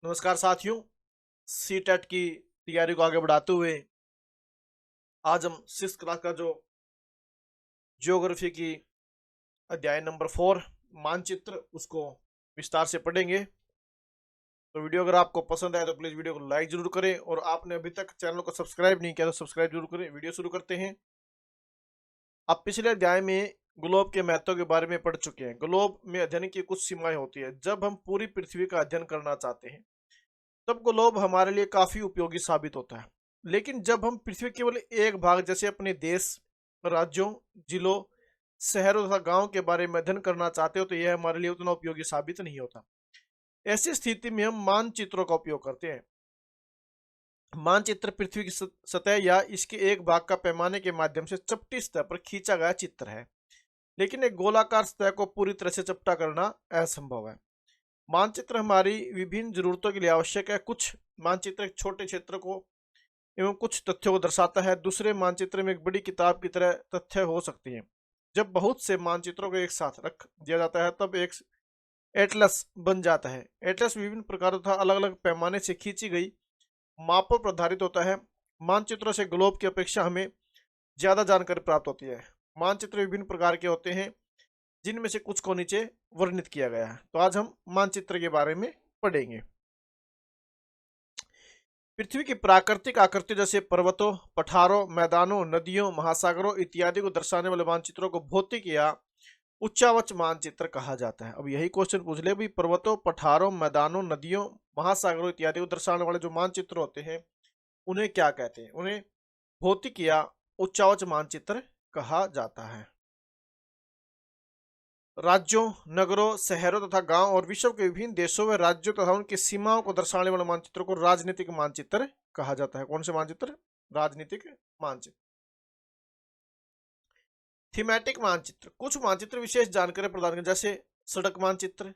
नमस्कार साथियों। C TET की तैयारी को आगे बढ़ाते हुए आज हम सिक्स क्लास का जो ज्योग्राफी की अध्याय नंबर 4 मानचित्र उसको विस्तार से पढ़ेंगे। तो वीडियो अगर आपको पसंद आए तो प्लीज वीडियो को लाइक जरूर करें, और आपने अभी तक चैनल को सब्सक्राइब नहीं किया तो सब्सक्राइब जरूर करें। वीडियो शुरू करते हैं। आप पिछले अध्याय में ग्लोब के महत्व के बारे में पढ़ चुके हैं। ग्लोब में अध्ययन की कुछ सीमाएं होती है। जब हम पूरी पृथ्वी का अध्ययन करना चाहते हैं तब ग्लोब हमारे लिए काफी उपयोगी साबित होता है। लेकिन जब हम पृथ्वी के केवल एक भाग जैसे अपने देश, राज्यों, जिलों, शहरों तथा गांव के बारे में अध्ययन करना चाहते हो तो यह हमारे लिए उतना उपयोगी साबित नहीं होता। ऐसी स्थिति में हम मानचित्रों का उपयोग करते हैं। मानचित्र पृथ्वी की सतह या इसके एक भाग का पैमाने के माध्यम से चपटी सतह पर खींचा गया चित्र है, लेकिन एक गोलाकार सतह को पूरी तरह से चपटा करना असंभव है। मानचित्र हमारी विभिन्न जरूरतों के लिए आवश्यक है। कुछ मानचित्र एक छोटे क्षेत्र को एवं कुछ तथ्यों को दर्शाता है। दूसरे मानचित्र में एक बड़ी किताब की तरह तथ्य हो सकती हैं। जब बहुत से मानचित्रों को एक साथ रख दिया जाता है तब एक एटलस बन जाता है। एटलस विभिन्न प्रकारों तथा अलग अलग पैमाने से खींची गई मापों पर आधारित होता है। मानचित्रों से ग्लोब की अपेक्षा हमें ज्यादा जानकारी प्राप्त होती है। मानचित्र विभिन्न प्रकार के होते हैं, जिनमें से कुछ को नीचे वर्णित किया गया है। तो आज हम मानचित्र के बारे में पढ़ेंगे। पृथ्वी की प्राकृतिक आकृति जैसे पर्वतों, पठारों, मैदानों, नदियों, महासागरों इत्यादि को दर्शाने वाले मानचित्रों को भौतिक या उच्चावच मानचित्र कहा जाता है। अब यही क्वेश्चन पूछ ले भी, पर्वतों, पठारों, मैदानों, नदियों, महासागरों इत्यादि को दर्शाने वाले जो मानचित्र होते हैं उन्हें क्या कहते हैं? उन्हें भौतिक या उच्चावच मानचित्र कहा जाता है। राज्यों, नगरों, शहरों तथा गांव और विश्व के विभिन्न देशों व राज्यों तथा उनकी सीमाओं को दर्शाने वाले मानचित्रों को राजनीतिक मानचित्र कहा जाता है। कौन से मानचित्र? राजनीतिक मानचित्र। थीमेटिक मानचित्र, कुछ मानचित्र विशेष जानकारी प्रदान करते हैं, जैसे सड़क मानचित्र,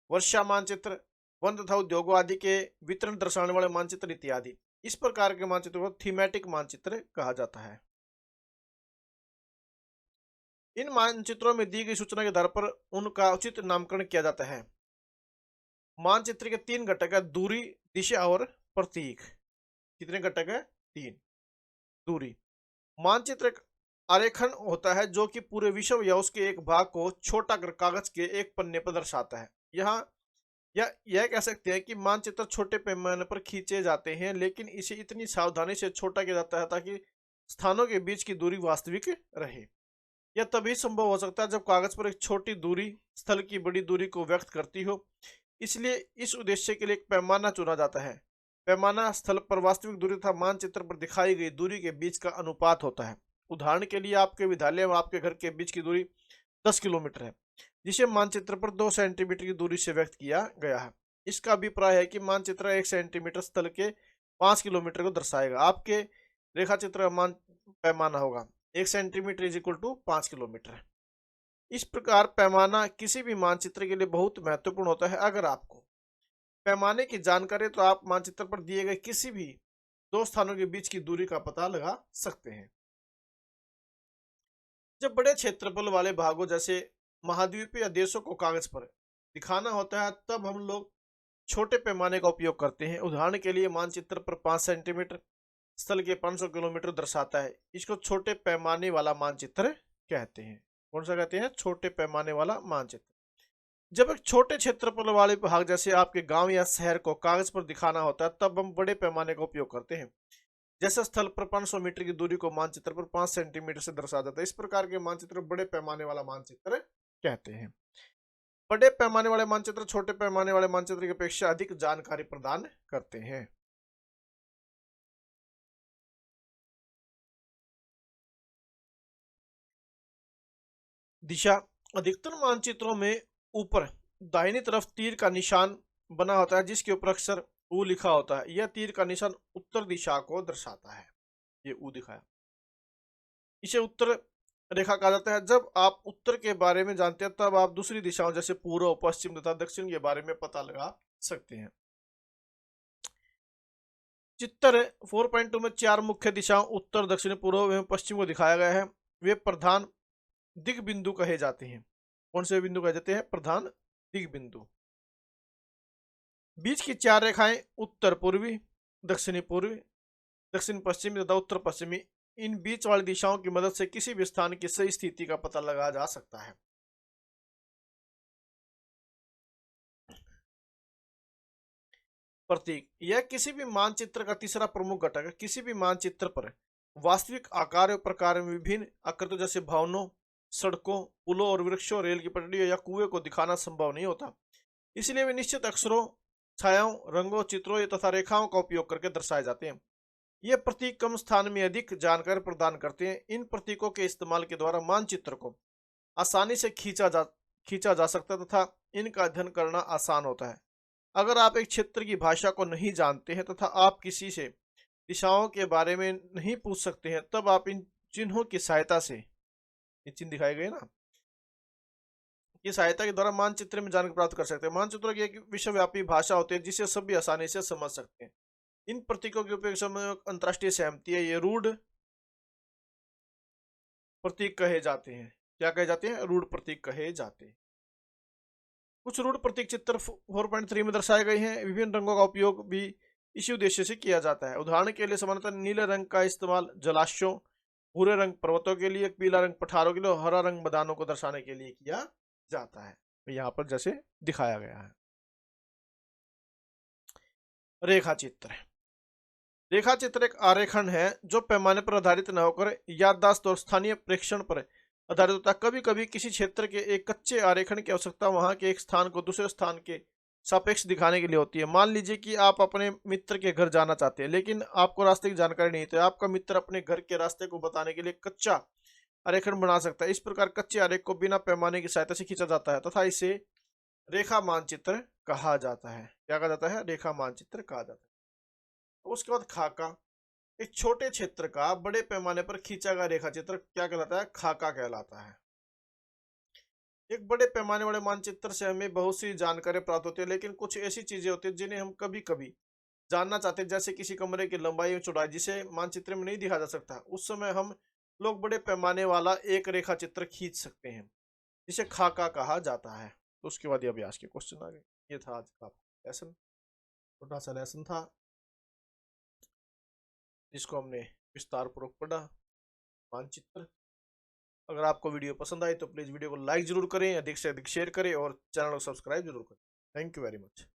वर्षा मानचित्र, वन तथा उद्योगों आदि के वितरण दर्शाने वाले मानचित्र इत्यादि। इस प्रकार के मानचित्र को थीमेटिक मानचित्र कहा जाता है। इन मानचित्रों में दी गई सूचना के आधार पर उनका उचित नामकरण किया जाता है। मानचित्र के तीन घटक है: दूरी, दिशा और प्रतीक। कितने घटक है? तीन। दूरी, मानचित्र एक आरेखन होता है जो कि पूरे विश्व या उसके एक भाग को छोटा कर कागज के एक पन्ने पर दर्शाता है। यहाँ यह कह सकते हैं कि मानचित्र छोटे पैमाने पर खींचे जाते हैं, लेकिन इसे इतनी सावधानी से छोटा किया जाता है ताकि स्थानों के बीच की दूरी वास्तविक रहे। यह तभी संभव हो सकता है जब कागज पर एक छोटी दूरी स्थल की बड़ी दूरी को व्यक्त करती हो। इसलिए इस उद्देश्य के लिए एक पैमाना चुना जाता है। पैमाना स्थल पर वास्तविक दूरी तथा मानचित्र पर दिखाई गई दूरी के बीच का अनुपात होता है। उदाहरण के लिए आपके विद्यालय और आपके घर के बीच की दूरी 10 किलोमीटर है, जिसे मानचित्र पर 2 सेंटीमीटर की दूरी से व्यक्त किया गया है। इसका अभिप्राय है कि मानचित्र 1 सेंटीमीटर स्थल के 5 किलोमीटर को दर्शाएगा। आपके रेखाचित्र मान पैमाना होगा 1 centimetre is equal to 5 kilometre. इस प्रकार पैमाना किसी भी मानचित्र के लिए बहुत महत्वपूर्ण होता है। अगर आपको पैमाने की जानकारी तो आप मानचित्र पर दिए गए किसी भी दो स्थानों के बीच की दूरी का पता लगा सकते हैं। जब बड़े क्षेत्रफल वाले भागों जैसे महाद्वीप या देशों को कागज पर दिखाना होता है तब हम लोग छोटे पैमाने का उपयोग करते हैं। उदाहरण के लिए मानचित्र पर 5 सेंटीमीटर स्थल के 500 किलोमीटर दर्शाता है। इसको छोटे पैमाने वाला मानचित्र कहते हैं। कौन सा कहते हैं? छोटे पैमाने वाला मानचित्र। जब एक छोटे क्षेत्रफल वाले भाग जैसे आपके गांव या शहर को कागज पर दिखाना होता है तब हम बड़े पैमाने का उपयोग करते हैं। जैसे स्थल पर 500 मीटर की दूरी को मानचित्र पर 5 सेंटीमीटर से दर्शा जाता है। इस प्रकार के मानचित्र बड़े पैमाने वाला मानचित्र कहते हैं। बड़े पैमाने वाले मानचित्र छोटे पैमाने वाले मानचित्र की अपेक्षा अधिक जानकारी प्रदान करते हैं। दिशा, अधिकतर मानचित्रों में ऊपर दाहिनी तरफ तीर का निशान बना होता है जिसके ऊपर अक्षर U लिखा होता है। यह तीर का निशान उत्तर दिशा को दर्शाता है। ये U दिखाया, इसे उत्तर रेखा कहा जाता है। जब आप उत्तर के बारे में जानते हैं तब आप दूसरी दिशाओं जैसे पूर्व, पश्चिम तथा दक्षिण के बारे में पता लगा सकते हैं। चित्र 4.2 में 4 मुख्य दिशाओं उत्तर, दक्षिण, पूर्व एवं पश्चिम को दिखाया गया है। वे प्रधान दिग बिंदु कहे जाते हैं। कौन से बिंदु कहे जाते हैं? प्रधान दिग बिंदु। बीच की 4 रेखाएं उत्तर पूर्वी, दक्षिणी पूर्वी, दक्षिण पश्चिमी तथा उत्तर पश्चिमी, इन बीच वाली दिशाओं की मदद से किसी भी स्थान की सही स्थिति का पता लगाया जा सकता है। प्रतीक, यह किसी भी मानचित्र का तीसरा प्रमुख घटक है। किसी भी मानचित्र पर वास्तविक आकार और प्रकार में विभिन्न आकृतियों जैसे भवनों, सड़कों, पुलों और वृक्षों, रेल की पटरियों या कुएं को दिखाना संभव नहीं होता। इसलिए वे निश्चित अक्षरों, छायाओं, रंगों, चित्रों तथा रेखाओं का उपयोग करके दर्शाए जाते हैं। ये प्रतीक कम स्थान में अधिक जानकारी प्रदान करते हैं। इन प्रतीकों के इस्तेमाल के द्वारा मानचित्र को आसानी से खींचा जा सकता है तथा इनका अध्ययन करना आसान होता है। अगर आप एक क्षेत्र की भाषा को नहीं जानते हैं तथा आप किसी से दिशाओं के बारे में नहीं पूछ सकते हैं, तब आप इन चिन्हों की सहायता से, ये चिन्ह दिखाए गए ना, की सहायता के द्वारा मानचित्र में जानकारी प्राप्त कर सकते हैं। मानचित्रों की एक विश्वव्यापी भाषा होती है जिसे सभी आसानी से समझ सकते हैं। इन प्रतीकों के उपयोग समय अंतर्राष्ट्रीय सहमति है। ये रूढ़ प्रतीक कहे जाते हैं। क्या कहे जाते हैं? रूढ़ प्रतीक कहे जाते हैं। कुछ रूढ़ प्रतीक चित्र 4.3 में दर्शाए गए हैं। विभिन्न रंगों का उपयोग भी इसी उद्देश्य से किया जाता है। उदाहरण के लिए सामान्यतः नीले रंग का इस्तेमाल जलाशयों, भूरे रंग पर्वतों के लिए, पीला रंग पठारों के लिए और हरा रंग मैदानों को दर्शाने के लिए किया जाता है। यहाँ पर जैसे दिखाया गया है। रेखा चित्र, रेखा चित्र एक आरेखन है जो पैमाने पर आधारित न होकर याददाश्त और स्थानीय प्रेक्षण पर आधारित होता है। कभी कभी किसी क्षेत्र के एक कच्चे आरेखन की आवश्यकता वहां के एक स्थान को दूसरे स्थान के सापेक्ष दिखाने के लिए होती है। मान लीजिए कि आप अपने मित्र के घर जाना चाहते हैं लेकिन आपको रास्ते की जानकारी नहीं, तो आपका मित्र अपने घर के रास्ते को बताने के लिए कच्चा आरेखन बना सकता है। इस प्रकार कच्चे आरेख को बिना पैमाने की सहायता से खींचा जाता है तथा इसे रेखा मानचित्र कहा जाता है। क्या कहा जाता है? रेखा मानचित्र कहा जाता है। उसके बाद खाका, एक छोटे क्षेत्र का बड़े पैमाने पर खींचा गया रेखा चित्र क्या कहलाता है? खाका कहलाता है। एक बड़े पैमाने वाले मानचित्र से हमें बहुत सी जानकारी प्राप्त होती है, लेकिन कुछ ऐसी चीजें होती है जिन्हें हम कभी कभी जानना चाहते हैं, जैसे किसी कमरे की लंबाई और चौड़ाई जिसे मानचित्र में नहीं दिखा जा सकता। उस समय हम लोग बड़े पैमाने वाला एक रेखा चित्र खींच सकते हैं जिसे खाका कहा जाता है। तो उसके बाद ये अभ्यास के क्वेश्चन आ गए। ये था आज का लेसन, छोटा सा लेसन था जिसको हमने विस्तार पूर्वक पढ़ा, मानचित्र। अगर आपको वीडियो पसंद आई तो प्लीज़ वीडियो को लाइक जरूर करें, अधिक से अधिक शेयर करें और चैनल को सब्सक्राइब जरूर करें। Thank you very much.